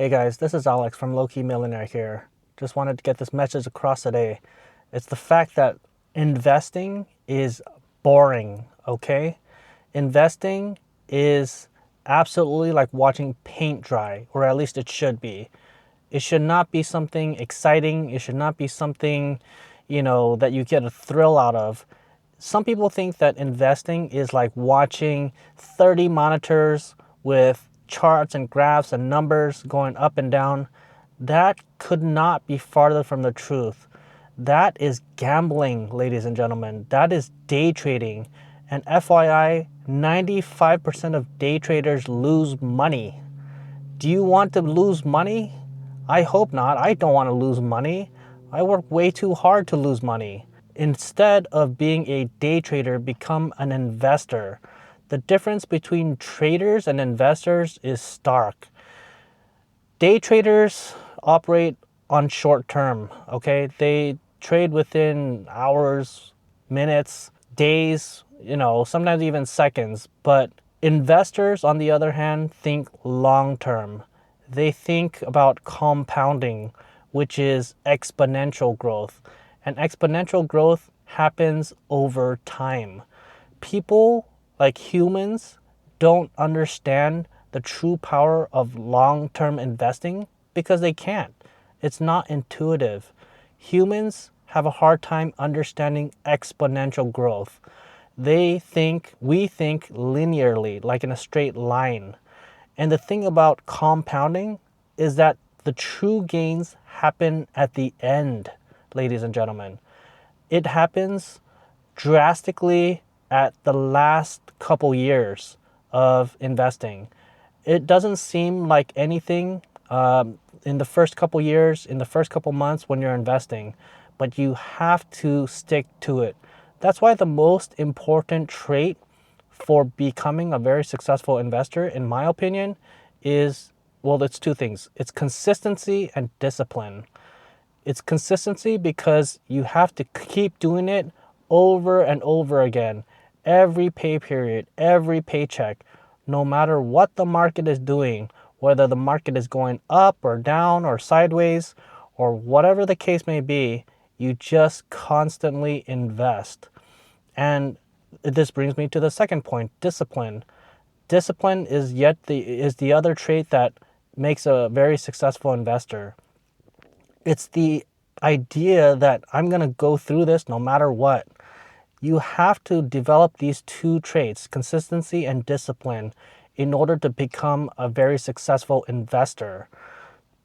Hey guys, this is Alex from Low Key Millionaire here. Just wanted to get this message across today. It's the fact that investing is boring, okay? Investing is absolutely like watching paint dry, or at least it should be. It should not be something exciting. It should not be something, that you get a thrill out of. Some people think that investing is like watching 30 monitors with charts and graphs and numbers going up and down. That could not be farther from the truth. That is gambling, ladies and gentlemen. That is day trading. And FYI, 95% of day traders lose money. Do you want to lose money? I hope not. I don't want to lose money. I work way too hard to lose money. Instead of being a day trader, become an investor. The difference between traders and investors is stark. Day traders operate on short term, okay? They trade within hours, minutes, days, sometimes even seconds. But investors, on the other hand, think long term. They think about compounding, which is exponential growth. And exponential growth happens over time. People, like humans, don't understand the true power of long-term investing because they can't. It's not intuitive. Humans have a hard time understanding exponential growth. We think linearly, like in a straight line. And the thing about compounding is that the true gains happen at the end, ladies and gentlemen. It happens drastically at the last couple years of investing. It doesn't seem like anything in the first couple years, in the first couple months when you're investing, but you have to stick to it. That's why the most important trait for becoming a very successful investor, in my opinion, is, well, it's two things. It's consistency and discipline. It's consistency because you have to keep doing it over and over again. Every pay period, every paycheck, no matter what the market is doing, whether the market is going up or down or sideways or whatever the case may be, you just constantly invest. And this brings me to the second point, discipline. Discipline is the other trait that makes a very successful investor. It's the idea that I'm going to go through this no matter what. You have to develop these two traits, consistency and discipline, in order to become a very successful investor.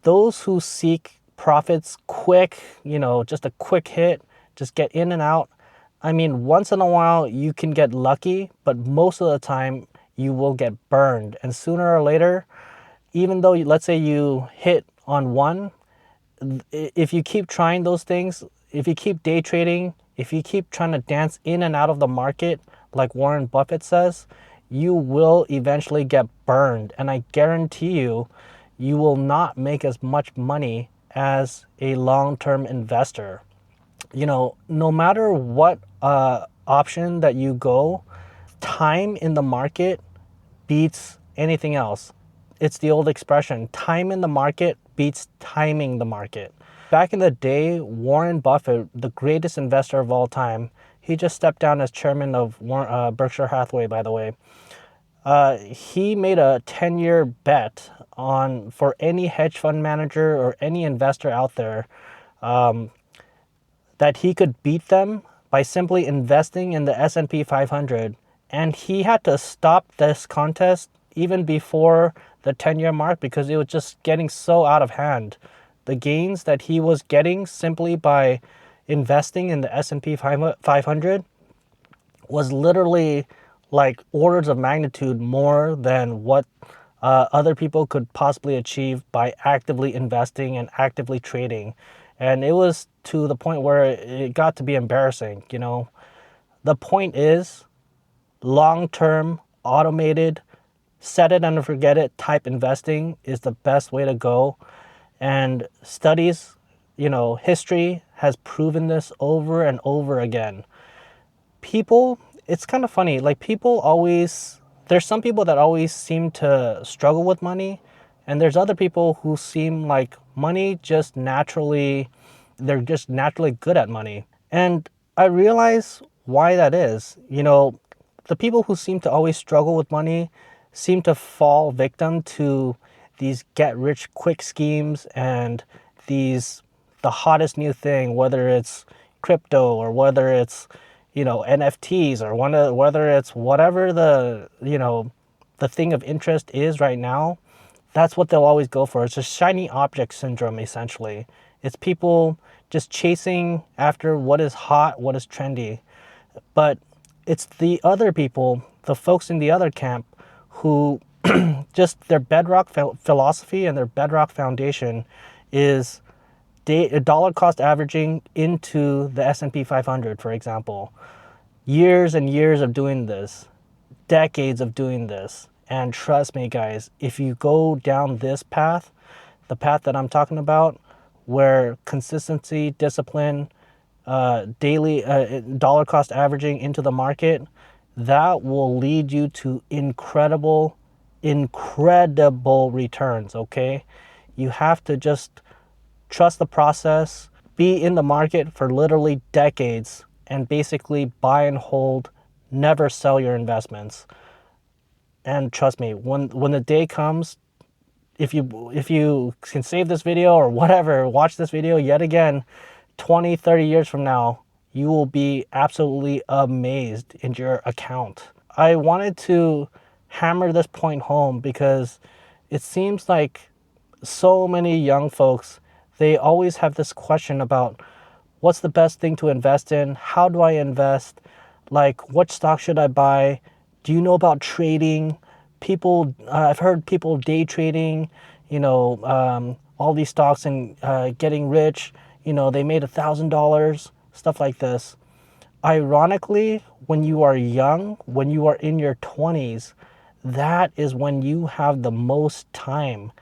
Those who seek profits quick, just a quick hit, just get in and out. I mean, once in a while you can get lucky, but most of the time you will get burned. And sooner or later, even though let's say you hit on one, if you keep trying those things, if you keep day trading, if you keep trying to dance in and out of the market, like Warren Buffett says, you will eventually get burned. And I guarantee you, you will not make as much money as a long-term investor. No matter what option that you go, time in the market beats anything else. It's the old expression, time in the market beats timing the market. Back in the day, Warren Buffett, the greatest investor of all time, he just stepped down as chairman of Berkshire Hathaway, by the way. He made a 10-year bet for any hedge fund manager or any investor out there that he could beat them by simply investing in the S&P 500. And he had to stop this contest even before the 10-year mark because it was just getting so out of hand. The gains that he was getting simply by investing in the S&P 500 was literally like orders of magnitude more than what other people could possibly achieve by actively investing and actively trading. And it was to the point where it got to be embarrassing, The point is, long-term, automated, set it and forget it type investing is the best way to go. And studies, history has proven this over and over again. People, it's kind of funny, like there's some people that always seem to struggle with money. And there's other people who seem like money just naturally, they're just naturally good at money. And I realize why that is. You know, the people who seem to always struggle with money seem to fall victim to these get rich quick schemes and these the hottest new thing, whether it's crypto or whether it's, you know, NFTs or whether it's whatever the, you know, the thing of interest is right now. That's what they'll always go for. It's a shiny object syndrome, essentially. It's people just chasing after what is hot, what is trendy. But it's the other people, the folks in the other camp, who just their bedrock philosophy and their bedrock foundation is dollar cost averaging into the S&P 500, for example. Years and years of doing this, decades of doing this. And trust me, guys, if you go down this path, the path that I'm talking about, where consistency, discipline, daily dollar cost averaging into the market, that will lead you to incredible, incredible returns, okay? You have to just trust the process, be in the market for literally decades, and basically buy and hold, never sell your investments. And trust me, when the day comes, if you can save this video or whatever, watch this video yet again, 20, 30 years from now, you will be absolutely amazed in your account. I wanted to hammer this point home because it seems like so many young folks, they always have this question about what's the best thing to invest in? How do I invest? Like, what stock should I buy? Do you know about trading? People, I've heard people day trading, all these stocks and getting rich. You know, they made $1,000, stuff like this. Ironically, when you are young, when you are in your 20s, that is when you have the most time.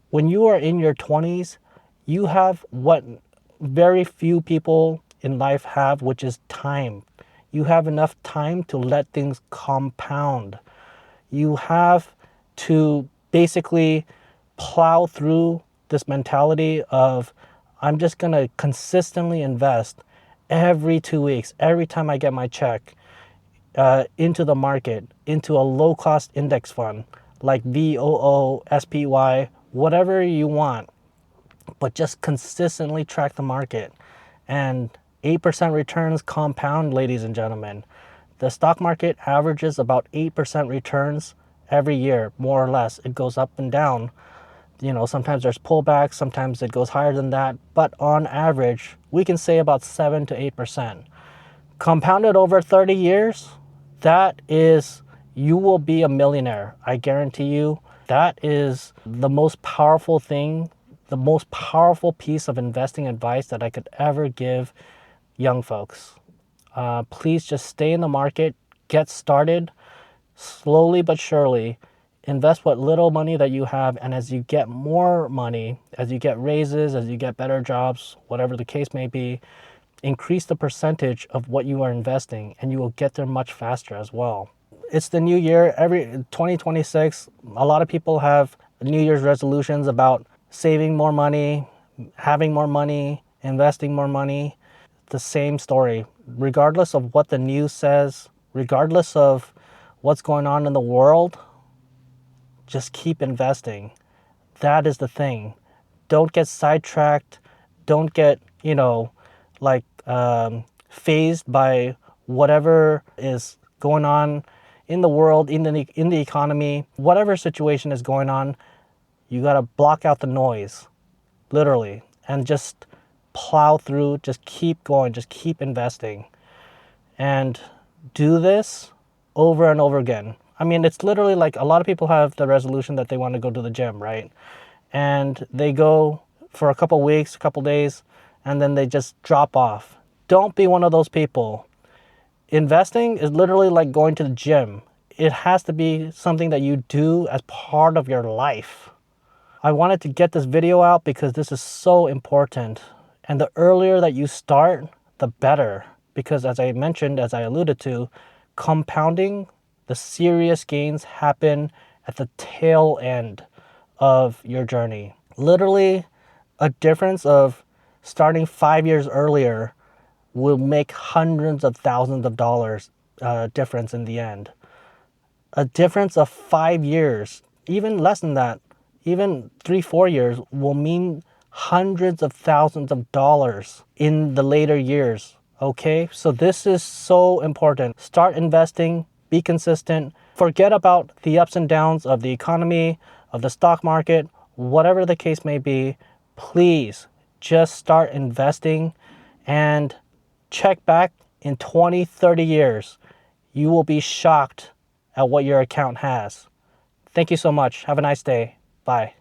When you are in your 20s, you have what very few people in life have, which is time. You have enough time to let things compound. You have to basically plow through this mentality of, I'm just going to consistently invest every 2 weeks, every time I get my check, into the market, into a low-cost index fund like VOO, SPY, whatever you want, but just consistently track the market. And 8% returns compound, ladies and gentlemen. The stock market averages about 8% returns every year, more or less. It goes up and down. You know, sometimes there's pullbacks, sometimes it goes higher than that, but on average, we can say about 7 to 8%. Compounded over 30 years, that is, you will be a millionaire. I guarantee you. That is the most powerful thing, the most powerful piece of investing advice that I could ever give young folks. Please just stay in the market, get started, slowly but surely. Invest what little money that you have, and as you get more money, as you get raises, as you get better jobs, whatever the case may be, increase the percentage of what you are investing, and you will get there much faster as well. It's the new year, every 2026. A lot of people have New Year's resolutions about saving more money, having more money, investing more money. The same story. Regardless of what the news says, regardless of what's going on in the world, just keep investing. That is the thing. Don't get sidetracked. Don't get, phased by whatever is going on in the world, in the economy, whatever situation is going on. You got to block out the noise, literally, and just plow through, just keep going, just keep investing. And do this over and over again. I mean, it's literally like a lot of people have the resolution that they want to go to the gym, right? And they go for a couple weeks, a couple days, and then they just drop off. Don't be one of those people. Investing is literally like going to the gym. It has to be something that you do as part of your life. I wanted to get this video out because this is so important. And the earlier that you start, the better. Because as I mentioned, as I alluded to, compounding, the serious gains happen at the tail end of your journey. Literally, a difference of starting 5 years earlier will make hundreds of thousands of dollars difference in the end. A difference of 5 years, even less than that, even 3-4 years, will mean hundreds of thousands of dollars in the later years. Okay, so this is so important. Start investing, be consistent, forget about the ups and downs of the economy, of the stock market, whatever the case may be. Please just start investing and check back in 20, 30 years. You will be shocked at what your account has. Thank you so much. Have a nice day. Bye.